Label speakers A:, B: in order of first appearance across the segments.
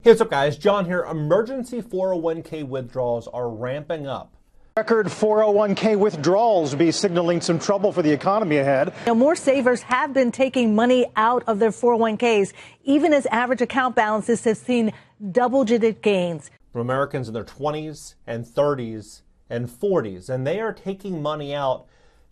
A: Hey, what's up guys? John here. Emergency 401k withdrawals are ramping up.
B: Record 401k withdrawals be signaling some trouble for the economy ahead.
C: More savers have been taking money out of their 401ks, even as average account balances have seen double-digit gains.
A: From Americans in their 20s and 30s and 40s, and they are taking money out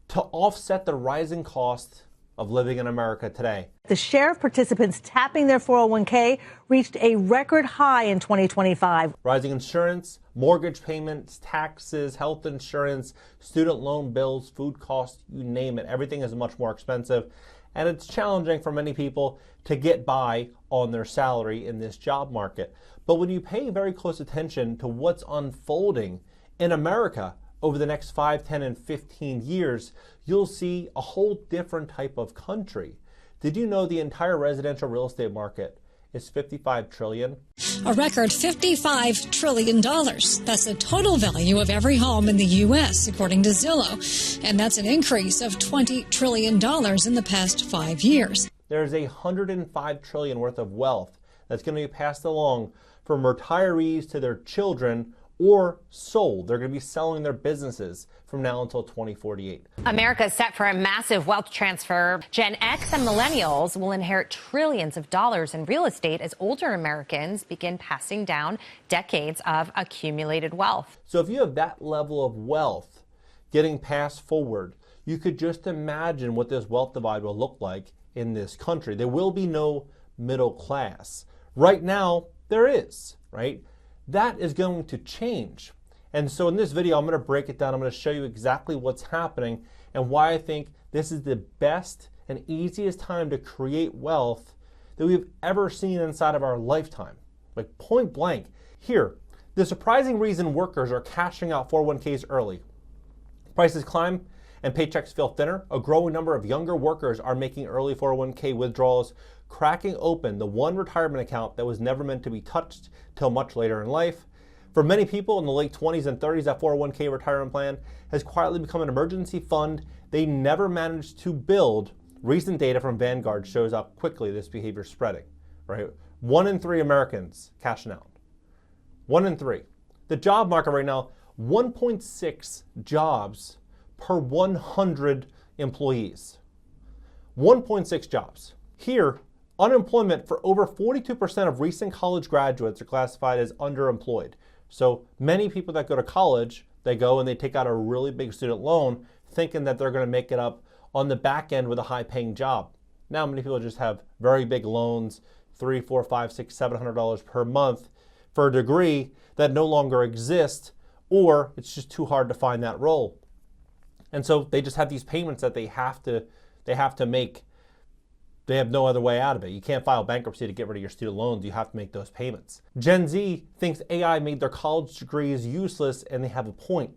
A: to offset the rising cost of living in America today.
C: The share of participants tapping their 401k reached a record high in 2025.
A: Rising insurance, mortgage payments, taxes, health insurance, student loan bills, food costs, you name it. Everything is much more expensive, and it's challenging for many people to get by on their salary in this job market. But when you pay very close attention to what's unfolding in America over the next 5, 10, and 15 years, you'll see a whole different type of country. Did you know the entire residential real estate market is $55 trillion?
D: A record $55 trillion. That's the total value of every home in the U.S., according to Zillow. And that's an increase of $20 trillion in the past 5 years.
A: There's $105 trillion worth of wealth that's going to be passed along from retirees to their children or sold. They're going to be selling their businesses from now until 2048.
E: America is set for a massive wealth transfer. Gen X and millennials will inherit trillions of dollars in real estate as older Americans begin passing down decades of accumulated wealth.
A: So if you have that level of wealth getting passed forward, you could just imagine what this wealth divide will look like in this country. There will be no middle class. Right now, there is, right? That is going to change. And so in this video, I'm going to break it down. I'm going to show you exactly what's happening and why I think this is the best and easiest time to create wealth that we've ever seen inside of our lifetime. Like point blank. Here, the surprising reason workers are cashing out 401ks early. Prices climb and paychecks feel thinner. A growing number of younger workers are making early 401k withdrawals, cracking open the one retirement account that was never meant to be touched till much later in life. For many people in the late 20s and 30s, that 401k retirement plan has quietly become an emergency fund they never managed to build. Recent data from Vanguard shows how quickly this behavior is spreading, right? 1 in 3 Americans cashing out. 1 in 3. The job market right now, 1.6 jobs per 100 employees. 1.6 jobs. Here, unemployment for over 42% of recent college graduates are classified as underemployed. So many people that go to college, they go and they take out a really big student loan thinking that they're going to make it up on the back end with a high paying job. Now many people just have very big loans, $300, $400, $500, $600, $700 per month for a degree that no longer exists, or it's just too hard to find that role. And so they just have these payments that they have to make. They have no other way out of it. You can't file bankruptcy to get rid of your student loans. You have to make those payments. Gen Z thinks AI made their college degrees useless, and they have a point.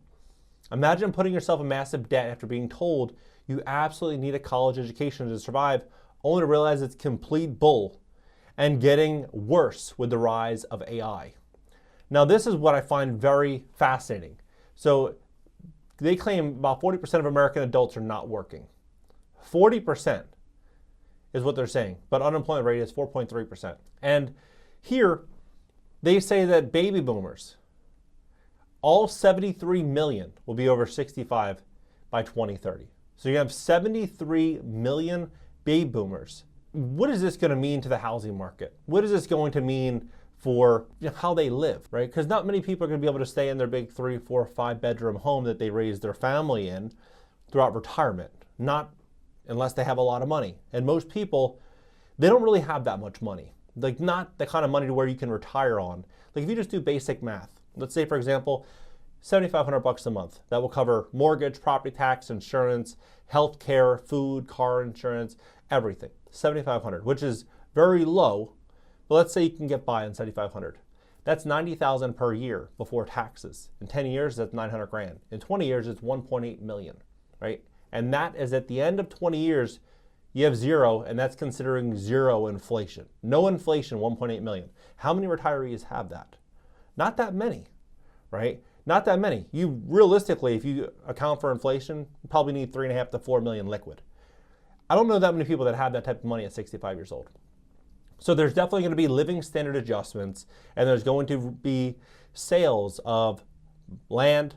A: Imagine putting yourself in massive debt after being told you absolutely need a college education to survive, only to realize it's complete bull and getting worse with the rise of AI. Now, this is what I find very fascinating. So they claim about 40% of American adults are not working. 40%. Is what they're saying, but unemployment rate is 4.3%. And here, they say that baby boomers, all 73 million will be over 65 by 2030. So you have 73 million baby boomers. What is this going to mean to the housing market? What is this going to mean for how they live, right? Because not many people are going to be able to stay in their big 3, 4, 5 bedroom home that they raised their family in throughout retirement. Not unless they have a lot of money. And most people, they don't really have that much money. Like not the kind of money to where you can retire on. Like if you just do basic math, let's say for example, $7,500 a month. That will cover mortgage, property tax, insurance, health care, food, car insurance, everything. $7,500, which is very low, but let's say you can get by on $7,500. That's $90,000 per year before taxes. In 10 years, that's $900,000. In 20 years, it's $1.8 million, right? And that is at the end of 20 years, you have zero, and that's considering zero inflation. No inflation, 1.8 million. How many retirees have that? Not that many, right? Not that many. You realistically, if you account for inflation, you probably need 3.5 to 4 million liquid. I don't know that many people that have that type of money at 65 years old. So there's definitely going to be living standard adjustments, and there's going to be sales of land,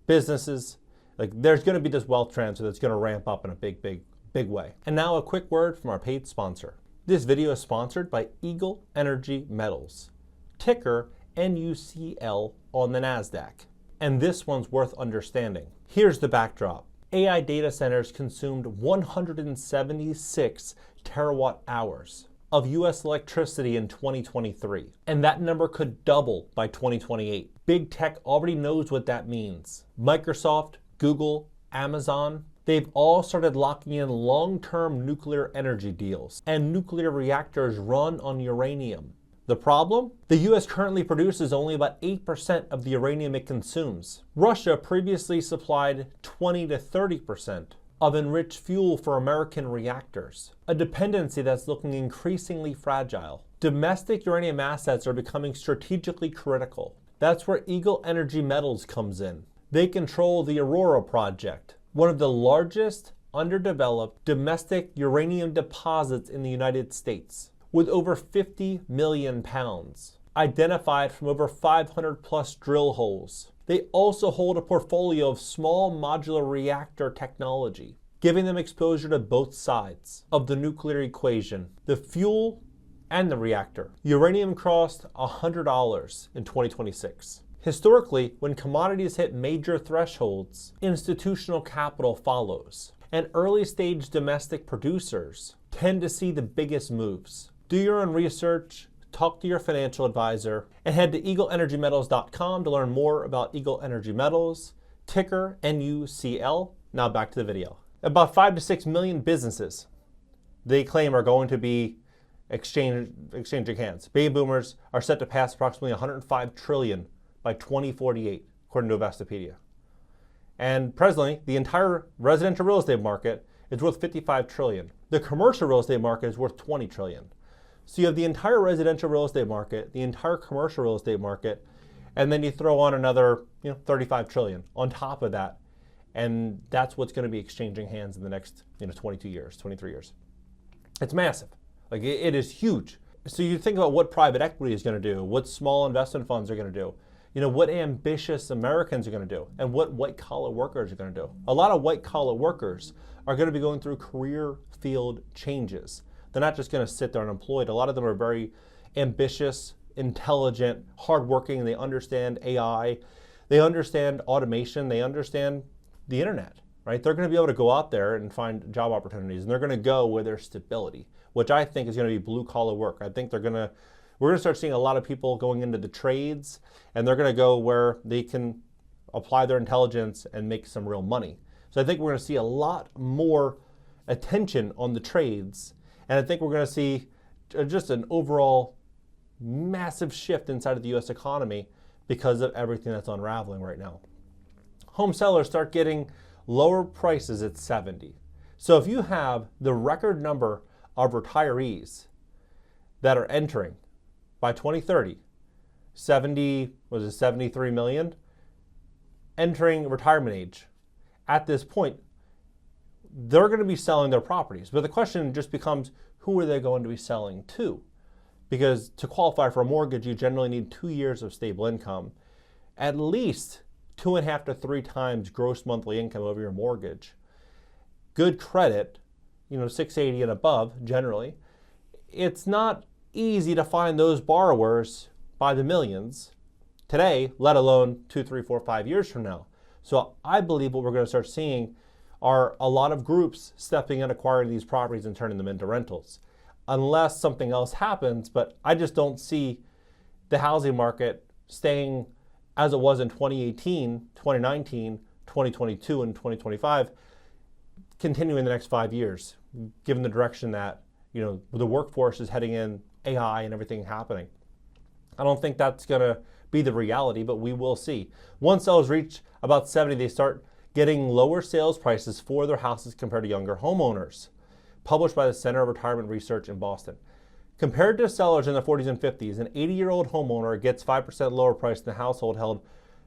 A: businesses. Like, there's going to be this wealth transfer that's going to ramp up in a big way. And now a quick word from our paid sponsor. This video is sponsored by Eagle Energy Metals, ticker NUCL on the NASDAQ. And this one's worth understanding. Here's the backdrop. AI data centers consumed 176 terawatt hours of US electricity in 2023. And that number could double by 2028. Big tech already knows what that means. Microsoft, Google, Amazon, they've all started locking in long-term nuclear energy deals. And nuclear reactors run on uranium. The problem? The US currently produces only about 8% of the uranium it consumes. Russia previously supplied 20 to 30% of enriched fuel for American reactors, a dependency that's looking increasingly fragile. Domestic uranium assets are becoming strategically critical. That's where Eagle Energy Metals comes in. They control the Aurora project, one of the largest underdeveloped domestic uranium deposits in the United States, with over 50 million pounds, identified from over 500 plus drill holes. They also hold a portfolio of small modular reactor technology, giving them exposure to both sides of the nuclear equation, the fuel and the reactor. Uranium crossed $100 in 2026. Historically, when commodities hit major thresholds, institutional capital follows, and early-stage domestic producers tend to see the biggest moves. Do your own research, talk to your financial advisor, and head to eagleenergymetals.com to learn more about Eagle Energy Metals, ticker NUCL. Now back to the video. About 5 to 6 million businesses, they claim, are going to be exchanging hands. Baby boomers are set to pass approximately $105 trillion by 2048, according to Investopedia. And presently, the entire residential real estate market is worth $55 trillion. The commercial real estate market is worth $20 trillion. So you have the entire residential real estate market, the entire commercial real estate market, and then you throw on another, $35 trillion on top of that. And that's what's going to be exchanging hands in the next, 22 years, 23 years. It's massive. Like, it is huge. So you think about what private equity is going to do, what small investment funds are going to do, what ambitious Americans are going to do, and what white-collar workers are going to do. A lot of white-collar workers are going to be going through career field changes. They're not just going to sit there unemployed. A lot of them are very ambitious, intelligent, hardworking. They understand AI. They understand automation. They understand the internet, right? They're going to be able to go out there and find job opportunities, and they're going to go where there's stability, which I think is going to be blue-collar work. I think we're going to start seeing a lot of people going into the trades, and they're going to go where they can apply their intelligence and make some real money. So I think we're going to see a lot more attention on the trades, and I think we're going to see just an overall massive shift inside of the U.S. economy because of everything that's unraveling right now. Home sellers start getting lower prices at 70. So if you have the record number of retirees that are entering by 2030, 73 million entering retirement age, at this point, they're going to be selling their properties. But the question just becomes, who are they going to be selling to? Because to qualify for a mortgage, you generally need 2 years of stable income, at least 2.5 to 3 times gross monthly income over your mortgage. Good credit, 680 and above, generally. It's not easy to find those borrowers by the millions today, let alone 2, 3, 4, 5 years from now. So I believe what we're going to start seeing are a lot of groups stepping in, acquiring these properties and turning them into rentals, unless something else happens. But I just don't see the housing market staying as it was in 2018, 2019, 2022, and 2025, continuing the next 5 years, given the direction that the workforce is heading in, AI and everything happening. I don't think that's going to be the reality, but we will see. Once sellers reach about 70, they start getting lower sales prices for their houses compared to younger homeowners, published by the Center of Retirement Research in Boston. Compared to sellers in the 40s and 50s, an 80-year-old homeowner gets 5% lower price than the household held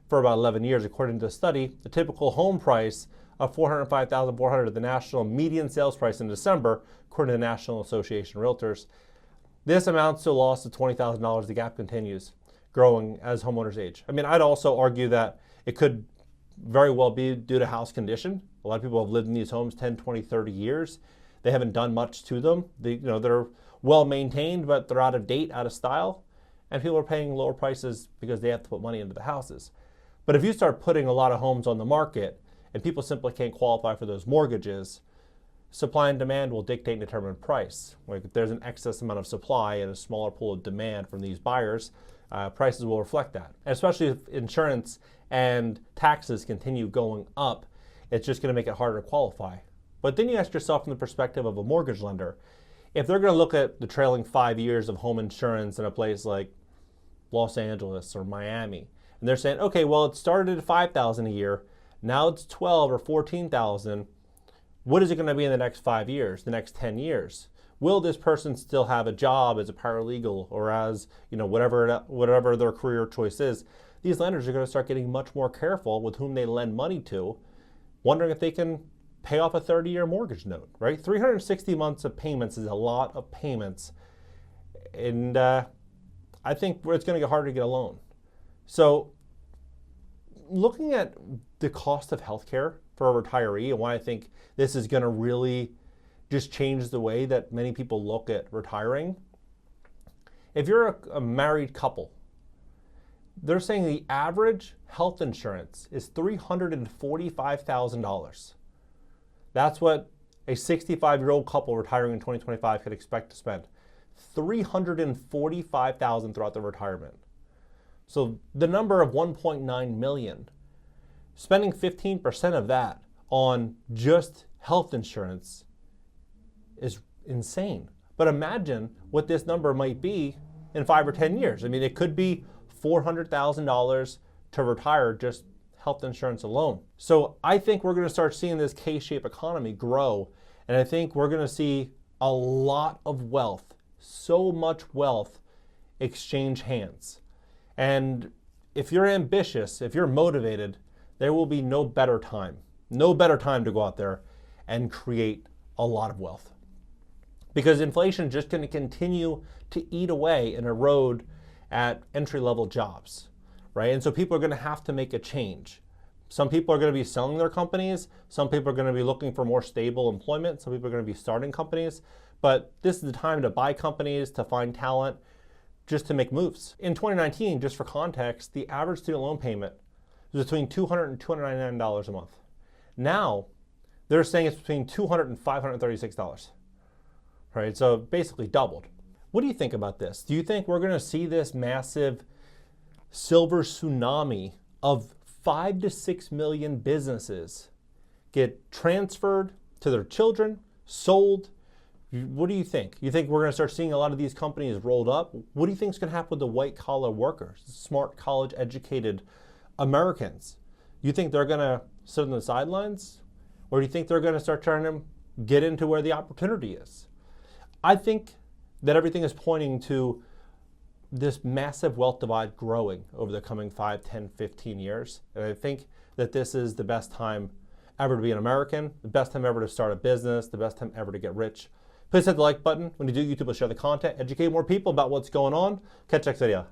A: for about 11 years. According to a study, the typical home price of $405,400, the national median sales price in December, according to the National Association of Realtors, This amounts to a loss of $20,000. The gap continues growing as homeowners age. I mean, I'd also argue that it could very well be due to house condition. A lot of people have lived in these homes 10, 20, 30 years. They haven't done much to them. They're well maintained, but they're out of date, out of style, and people are paying lower prices because they have to put money into the houses. But if you start putting a lot of homes on the market and people simply can't qualify for those mortgages, supply and demand will dictate and determine price. Like if there's an excess amount of supply and a smaller pool of demand from these buyers, prices will reflect that. And especially if insurance and taxes continue going up, it's just going to make it harder to qualify. But then you ask yourself from the perspective of a mortgage lender, if they're going to look at the trailing 5 years of home insurance in a place like Los Angeles or Miami, and they're saying, okay, well, it started at $5,000 a year, now it's $12,000 or $14,000. What is it going to be in the next 5 years, the next 10 years? Will this person still have a job as a paralegal or as, whatever their career choice is? These lenders are going to start getting much more careful with whom they lend money to, wondering if they can pay off a 30-year mortgage note, right? 360 months of payments is a lot of payments. And I think it's going to get harder to get a loan. So looking at the cost of healthcare for a retiree and why I think this is going to really just change the way that many people look at retiring. If you're a married couple, they're saying the average health insurance is $345,000. That's what a 65-year-old couple retiring in 2025 could expect to spend. $345,000 throughout their retirement. So the number of 1.9 million, spending 15% of that on just health insurance is insane. But imagine what this number might be in 5 or 10 years. I mean, it could be $400,000 to retire just health insurance alone. So I think we're going to start seeing this K-shaped economy grow. And I think we're going to see a lot of wealth, so much wealth, exchange hands. And if you're ambitious, if you're motivated, there will be no better time to go out there and create a lot of wealth. Because inflation is just going to continue to eat away and erode at entry-level jobs, right? And so people are going to have to make a change. Some people are going to be selling their companies. Some people are going to be looking for more stable employment. Some people are going to be starting companies. But this is the time to buy companies, to find talent, just to make moves. In 2019, just for context, the average student loan payment was between $200 and $299 a month. Now, they're saying it's between $200 and $536, right? So basically doubled. What do you think about this? Do you think we're going to see this massive silver tsunami of 5 to 6 million businesses get transferred to their children, sold? What do you think? You think we're going to start seeing a lot of these companies rolled up? What do you think is going to happen with the white-collar workers, smart, college-educated Americans? You think they're going to sit on the sidelines? Or do you think they're going to start trying to get into where the opportunity is? I think that everything is pointing to this massive wealth divide growing over the coming 5, 10, 15 years. And I think that this is the best time ever to be an American, the best time ever to start a business, the best time ever to get rich. Please hit the like button. When you do, YouTube will share the content, educate more people about what's going on. Catch you next video.